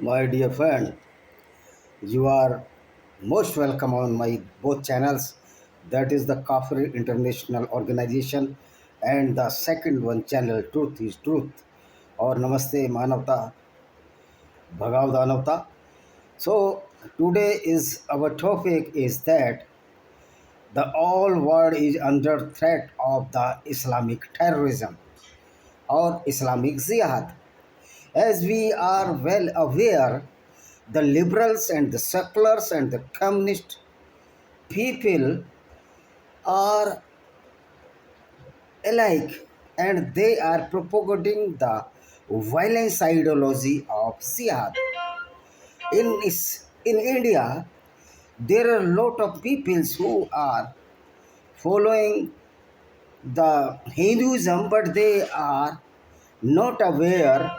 My dear friend, you are most welcome on my both channels. That is the KAFFIR International Organization and the second one channel Truth is Truth or Namaste Manavta Bhagav Danavta. So today is our topic is that the whole world is under threat of the Islamic terrorism or Islamic Jihad. As we are well aware, the liberals and the seculars and the communist people are alike and they are propagating the violence ideology of jihad. In India, there are a lot of people who are following the Hinduism, but they are not aware,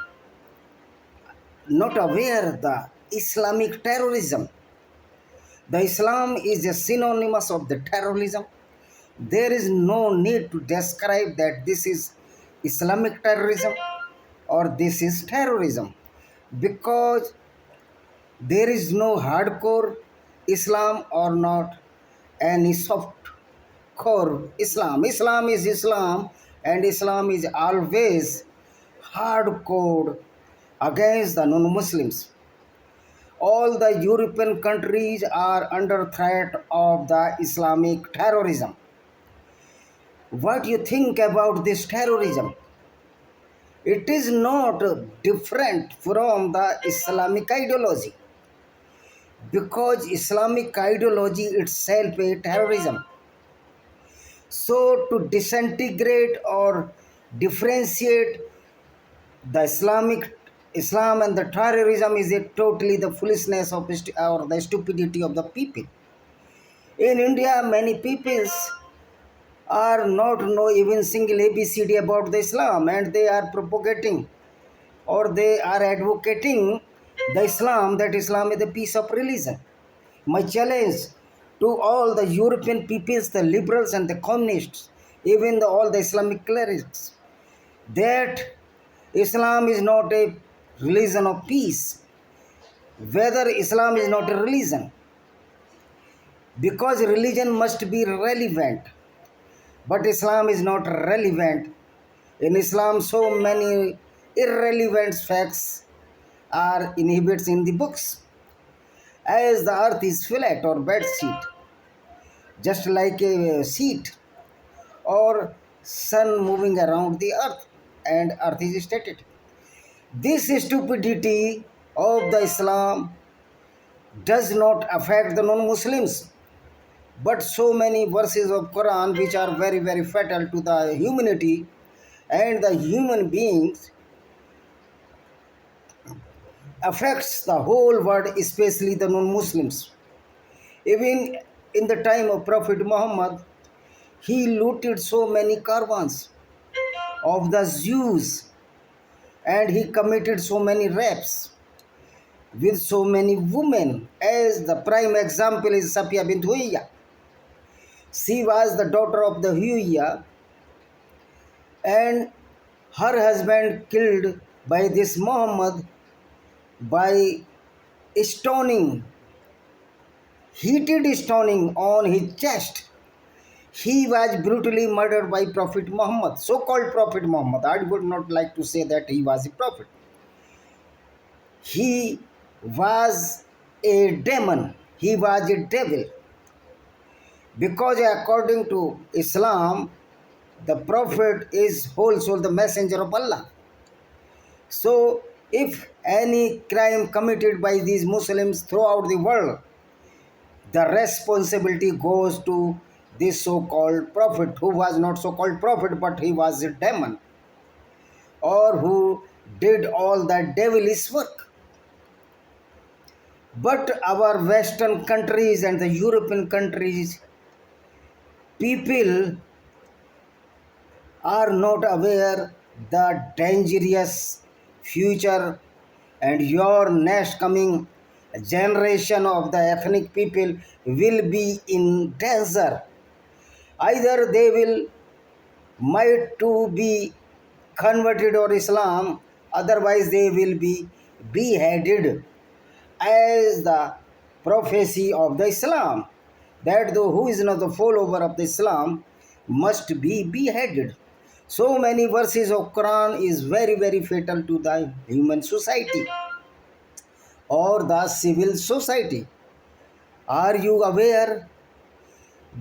not aware the Islamic terrorism. The Islam is a synonymous of the terrorism. There is no need to describe that this is Islamic terrorism or this is terrorism because there is no hardcore Islam or not any soft core Islam. Islam is Islam and Islam is always hardcore against the non-Muslims. All the European countries are under threat of the Islamic terrorism. What do you think about this terrorism? It is not different from the Islamic ideology because Islamic ideology itself is terrorism. So to disintegrate or differentiate the Islam and the terrorism is a totally the foolishness of or the stupidity of the people. In India, many peoples are not know even single ABCD about the Islam and they are propagating or they are advocating the Islam that Islam is the peace of religion. My challenge to all the European peoples, the liberals and the communists, even all the Islamic clerics, that Islam is not a religion of peace. Whether Islam is not a religion, because religion must be relevant, but Islam is not relevant. In Islam, so many irrelevant facts are inhibited in the books. As the earth is flat or bed sheet, just like a sheet or sun moving around the earth and earth is static. This stupidity of the Islam does not affect the non-Muslims, but so many verses of Quran which are very fatal to the humanity and the human beings affects the whole world, especially the non-Muslims. Even in the time of Prophet Muhammad, he looted so many caravans of the Jews and he committed so many rapes with so many women. As the prime example is Safiya bint Huyya. She was the daughter of the Huyya and her husband killed by this Muhammad by stoning, heated stoning on his chest. He was brutally murdered by Prophet Muhammad, so-called Prophet Muhammad. I would not like to say that he was a prophet. He was a demon. He was a devil. Because according to Islam, the Prophet is whole soul the messenger of Allah. So if any crime committed by these Muslims throughout the world, the responsibility goes to this so-called prophet, who was not so-called prophet, but he was a demon, or who did all that devilish work. But our Western countries and the European countries, people are not aware the dangerous future and your next coming generation of the ethnic people will be in danger. Either they will might to be converted or Islam, otherwise they will be beheaded as the prophecy of the Islam, that though who is not the follower of the Islam must be beheaded. So many verses of Quran is very very fatal to the human society or the civil society. Are you aware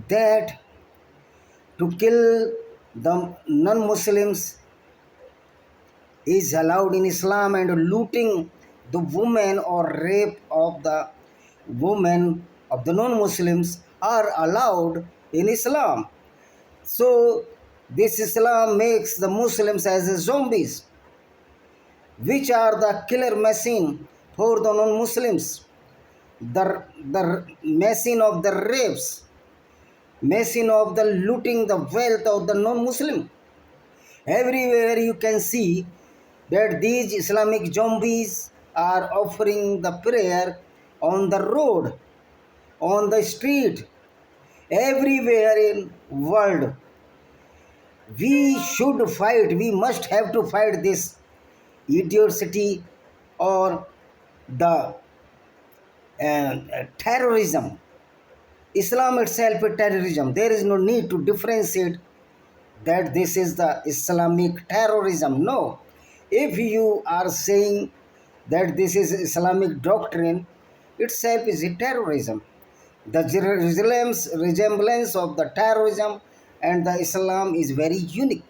that to kill the non-Muslims is allowed in Islam, and looting the women or rape of the women of the non-Muslims are allowed in Islam? So this Islam makes the Muslims as zombies, which are the killer machine for the non-Muslims, the machine of the rapes, machine of the looting the wealth of the non-Muslim. Everywhere you can see that these Islamic zombies are offering the prayer on the road, on the street, everywhere in world. We should fight, we must have to fight this idiocy or the terrorism. Islam itself is terrorism. There is no need to differentiate that this is the Islamic terrorism. No. If you are saying that this is Islamic doctrine, itself is a terrorism. The resemblance of the terrorism and the Islam is very unique.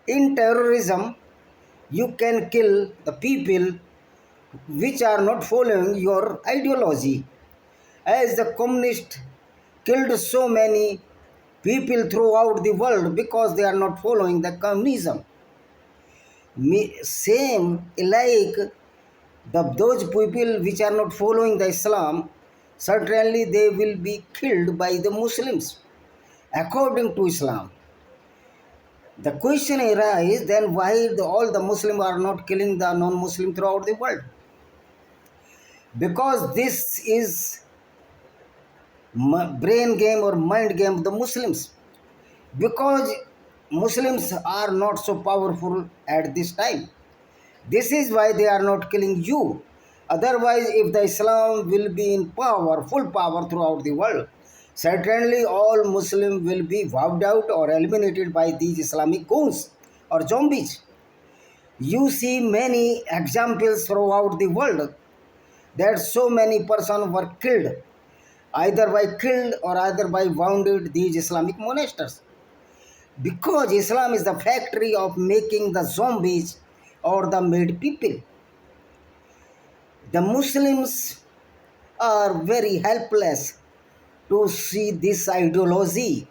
In terrorism, you can kill the people which are not following your ideology. As the communists killed so many people throughout the world because they are not following the communism. Same like those people which are not following the Islam, certainly they will be killed by the Muslims according to Islam. The question arises then, why all the Muslims are not killing the non-Muslim throughout the world? Because this is brain game or mind game of the Muslims. Because Muslims are not so powerful at this time. This is why they are not killing you. Otherwise, if the Islam will be in power, full power throughout the world, certainly all Muslims will be wiped out or eliminated by these Islamic goons or zombies. You see many examples throughout the world that so many persons were killed, either by killed or either by wounded these Islamic monasteries. Because Islam is the factory of making the zombies or the made people. The Muslims are very helpless to see this ideology,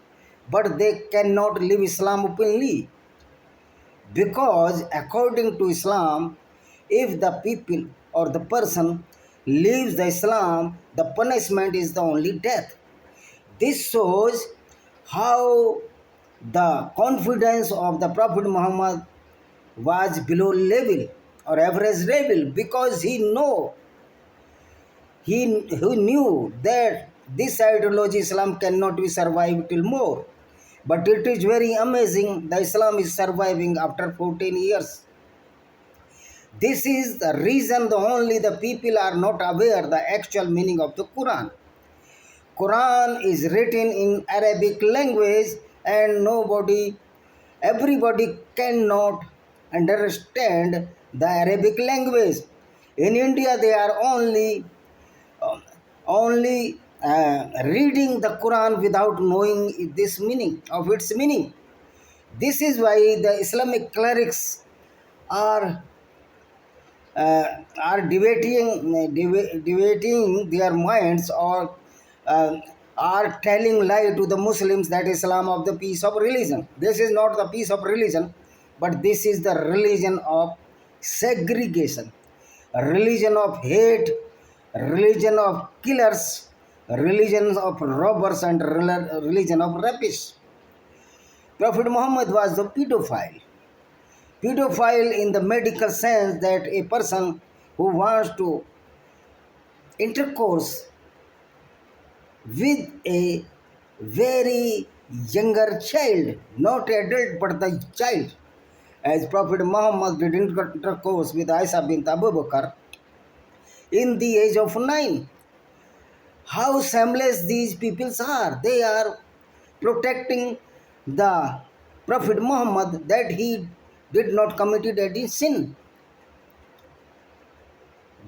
but they cannot live Islam openly. Because according to Islam, if the people or the person leaves the Islam, the punishment is the only death. This shows how the confidence of the Prophet Muhammad was below level or average level, because he knew that this ideology Islam cannot be survived till more. But it is very amazing the Islam is surviving after 14 years. This is the reason only the people are not aware the actual meaning of the Quran. Quran is written in Arabic language and everybody cannot understand the Arabic language. In India, they are only reading the Quran without knowing this meaning of its meaning. This is why the Islamic clerics are debating their minds, or are telling lie to the Muslims that Islam of the peace of religion. This is not the peace of religion, but this is the religion of segregation, religion of hate, religion of killers, religion of robbers, and religion of rapists. Prophet Muhammad was the pedophile. Pedophile in the medical sense that a person who wants to intercourse with a very younger child, not adult but the child. As Prophet Muhammad did intercourse with Aisha bint Abu Bakr, in the age of 9. How shameless these peoples are. They are protecting the Prophet Muhammad that he did not commit any sin.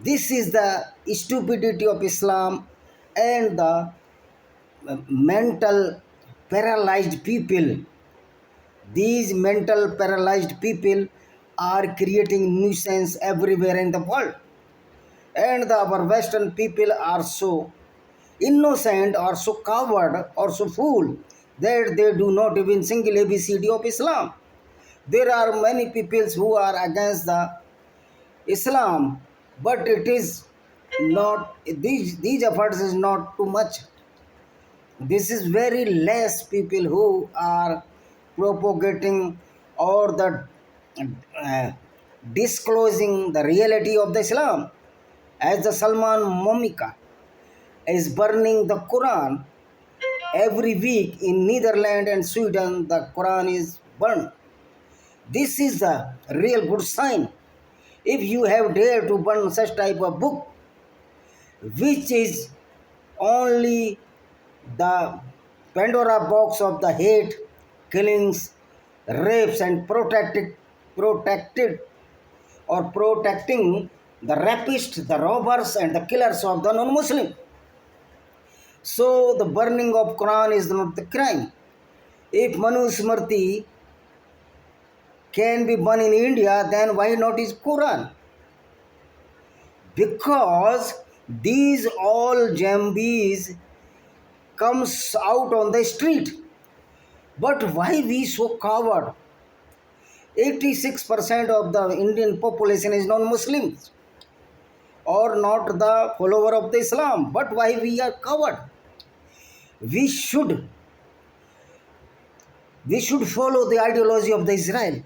This is the stupidity of Islam and the mental paralyzed people. These mental paralyzed people are creating nuisance everywhere in the world. And our Western people are so innocent or so coward or so fool that they do not even single ABCD of Islam. There are many peoples who are against the Islam, but it is not, these efforts is not too much. This is very less people who are propagating or the uh, disclosing the reality of the Islam. As the Salman Momika is burning the Quran every week in Netherlands and Sweden, the Quran is burned. This is a real good sign. If you have dared to burn such type of book, which is only the Pandora box of the hate, killings, rapes, and protected or protecting the rapists, the robbers, and the killers of the non-Muslim. So the burning of Quran is not the crime. If Manu Smriti can be burned in India, then why not is Quran? Because these all Jambis comes out on the street. But why we so coward? 86% of the Indian population is non-Muslims or not the follower of the Islam. But why we are coward? We should follow the ideology of the Israel.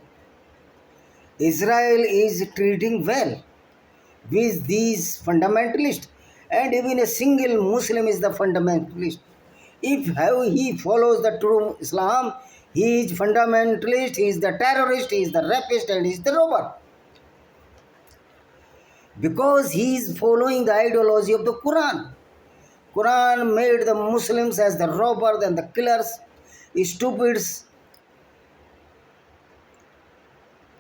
Israel is treating well with these fundamentalists, and even a single Muslim is the fundamentalist. If he follows the true Islam, he is fundamentalist, he is the terrorist, he is the rapist, and he is the robber. Because he is following the ideology of the Quran. Quran made the Muslims as the robbers and the killers, stupids,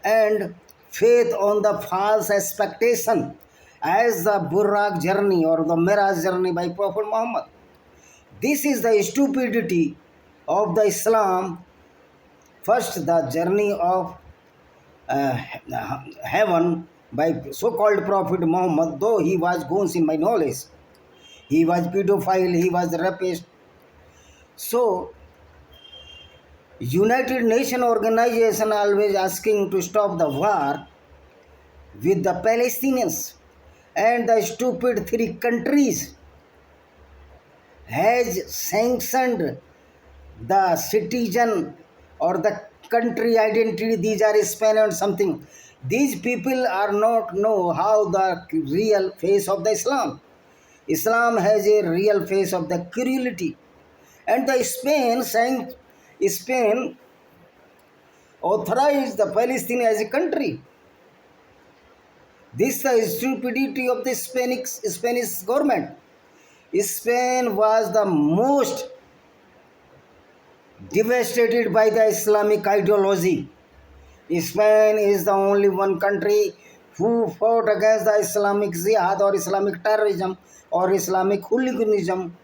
and faith on the false expectation as the Buraq journey or the Miraj journey by Prophet Muhammad. This is the stupidity of the Islam. First, the journey of uh, heaven by so-called Prophet Muhammad, though he was ghost in my knowledge. He was pedophile, he was rapist. So, United Nations organization always asking to stop the war with the Palestinians, and the stupid three countries has sanctioned the citizen or the country identity. These are Spain and something. These people are not know how the real face of the Islam. Islam has a real face of the cruelty, and the Spain authorized the Palestine as a country. This is the stupidity of the Spanish government. Spain was the most devastated by the Islamic ideology. Spain is the only one country who fought against the Islamic jihad or Islamic terrorism or Islamic hooliganism.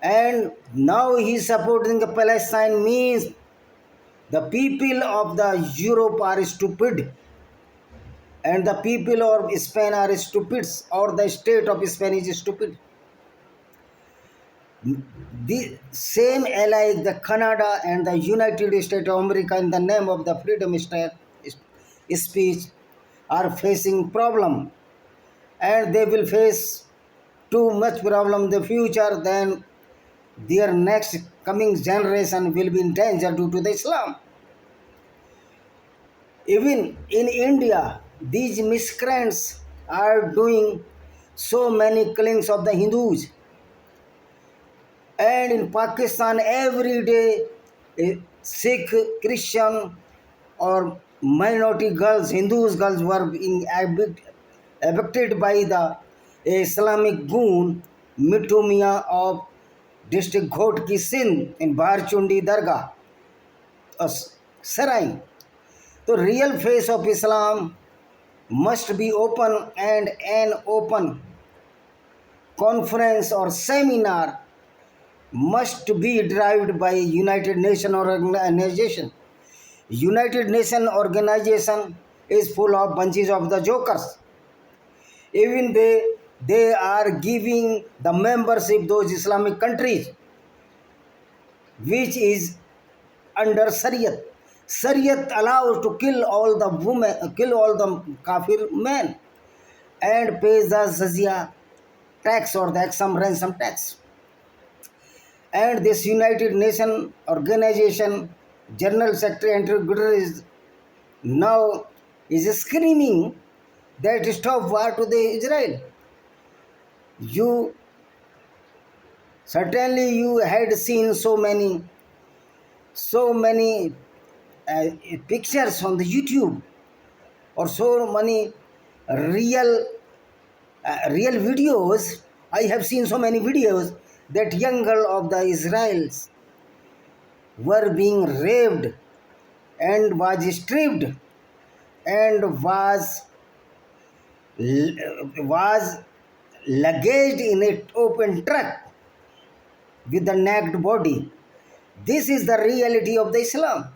And now he is supporting the Palestine, means the people of the Europe are stupid and the people of Spain are stupids, or the state of Spain is stupid. The same alike the Canada and the United States of America in the name of the freedom speech are facing problem, and they will face too much problem in the future. Then their next coming generation will be in danger due to the Islam. Even in India, these miscreants are doing so many killings of the Hindus. And in Pakistan, every day, Sikh, Christian, or minority girls, Hindus girls were being abducted by the Islamic goon Mittu Mian of district Ghot Ki Sindh in Bharchundi Dargah, Sarai. The real face of Islam must be open, and an open conference or seminar must be derived by United Nations organization. United Nations organization is full of bunches of the jokers. Even they are giving the membership those Islamic countries which is under Shariat. Shariat allows to kill all the women, kill all the kafir men, and pays the jizya tax or the some ransom tax. And this United Nations organization General Secretary Antonio Guterres now is screaming that stop war to the Israel. You certainly you had seen so many pictures on the YouTube, or so many real videos. I have seen so many videos that young girl of the Israelis were being raped and was stripped and was luggaged in an open truck with the naked body. This is the reality of the Islam.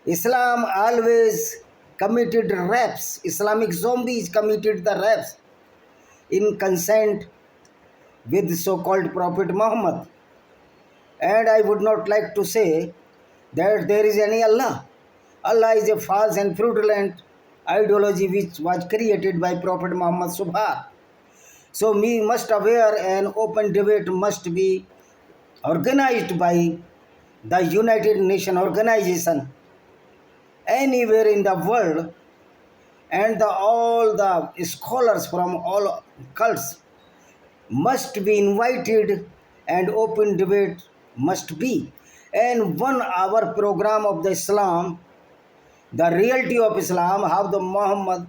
Islam always committed rapes. Islamic zombies committed the rapes in consent with so-called Prophet Muhammad. And I would not like to say that there is any Allah. Allah is a false and fraudulent ideology which was created by Prophet Muhammad Subhar. So we must aware an open debate must be organized by the United Nations organization anywhere in the world, and all the scholars from all cults must be invited, and open debate must be. And 1 hour program of the Islam, the reality of Islam, how the Muhammad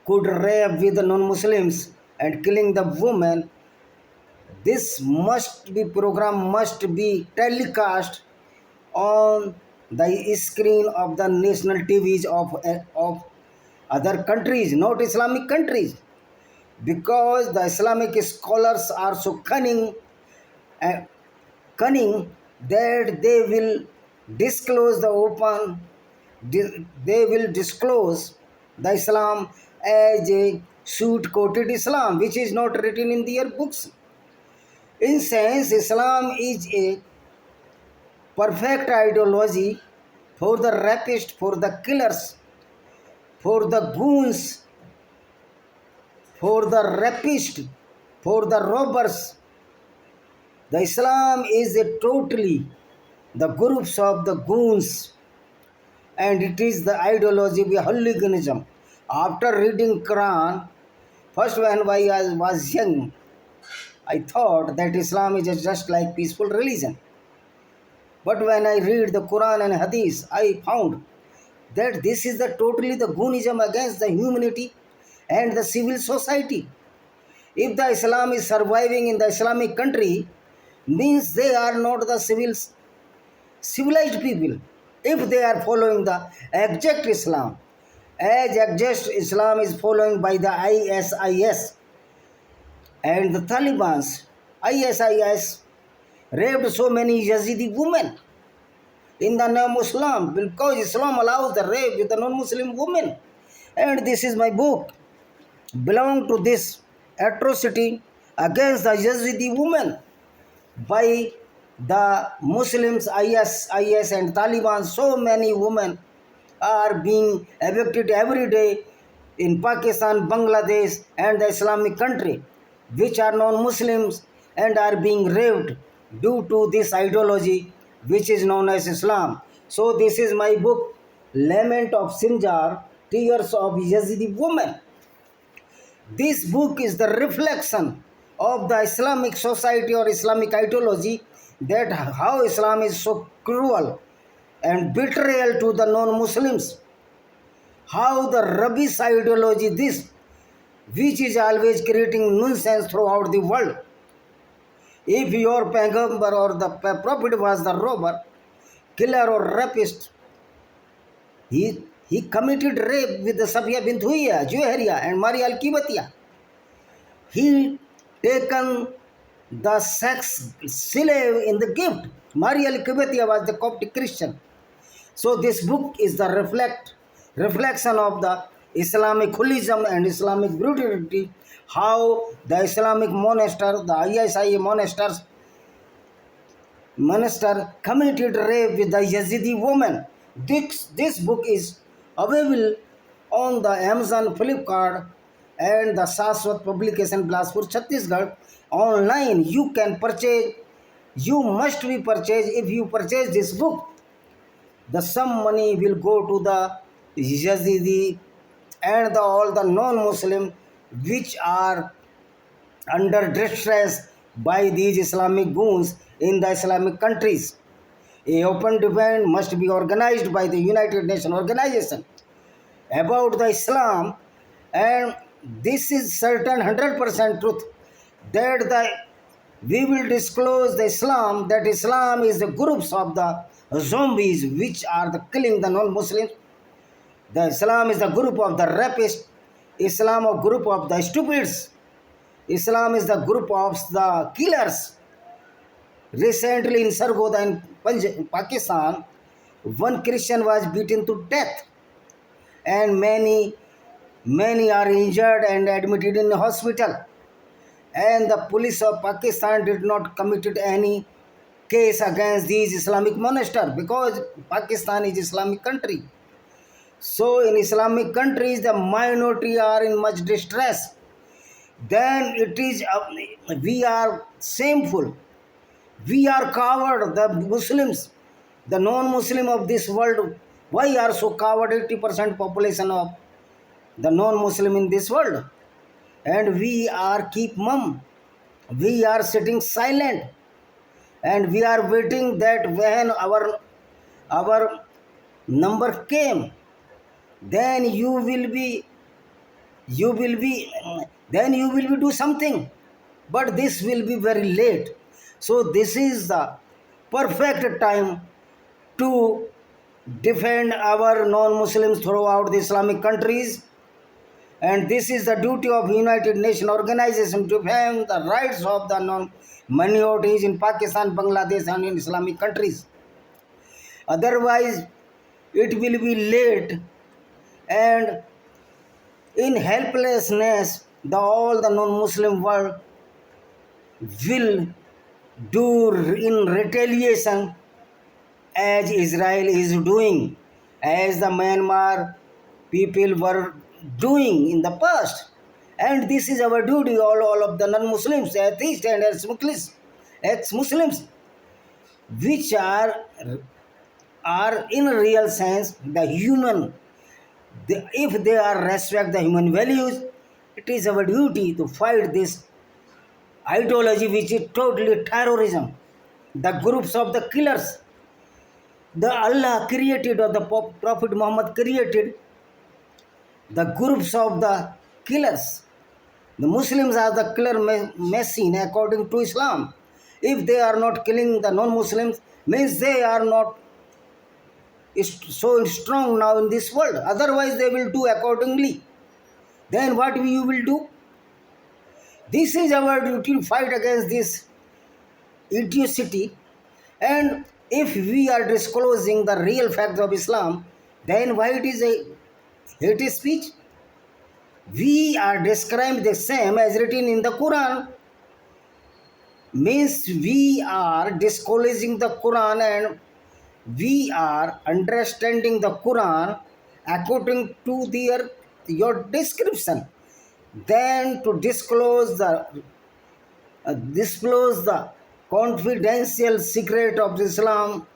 could rape with the non-Muslims and killing the women. This program must be telecast on the screen of the national TVs of other countries, not Islamic countries, because the Islamic scholars are so cunning that they will disclose the Islam as a suit-coated Islam, which is not written in their books. In sense, Islam is a perfect ideology for the rapists, for the killers, for the goons, for the rapists, for the robbers. The Islam is a totally the groups of the goons, and it is the ideology of hooliganism. After reading Quran, first when I was young, I thought that Islam is just like peaceful religion. But when I read the Quran and Hadith, I found that this is totally the goonism against the humanity and the civil society. If the Islam is surviving in the Islamic country, means they are not the civilized people. If they are following the exact Islam, as exact Islam is following by the ISIS and the Taliban's. ISIS raped so many Yazidi women in the name of Islam, because Islam allows the rape with the non-Muslim women. And this is my book, belong to this atrocity against the Yazidi women by the Muslims, ISIS and Taliban. So many women are being evicted every day in Pakistan, Bangladesh and the Islamic country, which are non-Muslims, and are being raped due to this ideology which is known as Islam. So this is my book, Lament of Sinjar, Tears of Yazidi Women. This book is the reflection of the Islamic society or Islamic ideology, that how Islam is so cruel and betrayal to the non-Muslims, how the rubbish ideology this, which is always creating nonsense throughout the world. If your Pagambar or the prophet was the robber, killer or rapist, he committed rape with the Safiya bint Huiya, Juhariya and Maria al-Kibatiya. He taken the sex slave in the gift. Maria al-Kibatiya was the Coptic Christian. So this book is the reflection of the Islamic holism and Islamic brutality, how the Islamic monastery, the ISIA monastery committed rape with the Yazidi woman. This book is available on the Amazon, Flipkart and the Saswat publication Bilaspur, Chhattisgarh. Online you can purchase, you must be purchased. If you purchase this book, the some money will go to the Yazidi and all the non-Muslim which are under distress by these Islamic goons in the Islamic countries. A open debate must be organized by the United Nations organization about the Islam, and this is certain 100% truth that we will disclose the Islam, that Islam is the groups of the zombies which are the killing the non-Muslims. The Islam is the group of the rapists. Islam a group of the stupids. Islam is the group of the killers. Recently in Sargodha in Pakistan, one Christian was beaten to death and many are injured and admitted in the hospital. And the police of Pakistan did not commit any case against these Islamic monasteries because Pakistan is Islamic country. So in Islamic countries, the minority are in much distress. Then it is, we are shameful. We are coward, the Muslims, the non-Muslim of this world. Why are so coward? 80% population of the non-Muslim in this world. And we are keep mum. We are sitting silent. And we are waiting that when our number came, then you will be do something, but this will be very late. So this is the perfect time to defend our non-Muslims throughout the Islamic countries, and this is the duty of United Nations organization to defend the rights of the non-minorities in Pakistan, Bangladesh and in Islamic countries. Otherwise it will be late, and in helplessness all the non-Muslim world will do in retaliation as Israel is doing, as the Myanmar people were doing in the past. And this is our duty, all of the non-Muslims, atheists and ex-Muslims, which are in real sense the human. If they are respect the human values, it is our duty to fight this ideology which is totally terrorism. The groups of the killers, the Allah created or the Prophet Muhammad created, the groups of the killers. The Muslims are the killer machine according to Islam. If they are not killing the non-Muslims, means they are not so strong now in this world. Otherwise they will do accordingly. Then what you will do? This is our duty to fight against this idiocy. And if we are disclosing the real facts of Islam, then why it is a hate speech? We are describing the same as written in the Quran. Means we are disclosing the Quran and we are understanding the Quran according to your description. Then to disclose the confidential secret of Islam,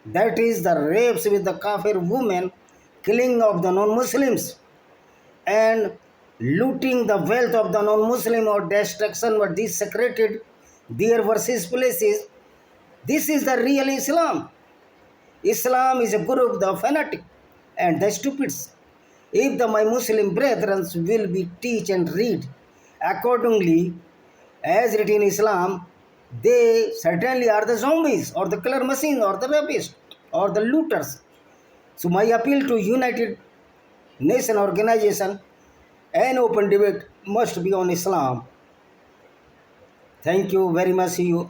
that is the rapes with the Kafir women, killing of the non-Muslims, and looting the wealth of the non-Muslim or destruction were desecrated their versus places. This is the real Islam. Islam is a group, the fanatic and the stupids. If my Muslim brethren will be teach and read accordingly as written in Islam, they certainly are the zombies or the killer machines or the rapists or the looters. So my appeal to United Nation Organization and open debate must be on Islam. Thank you very much. See you.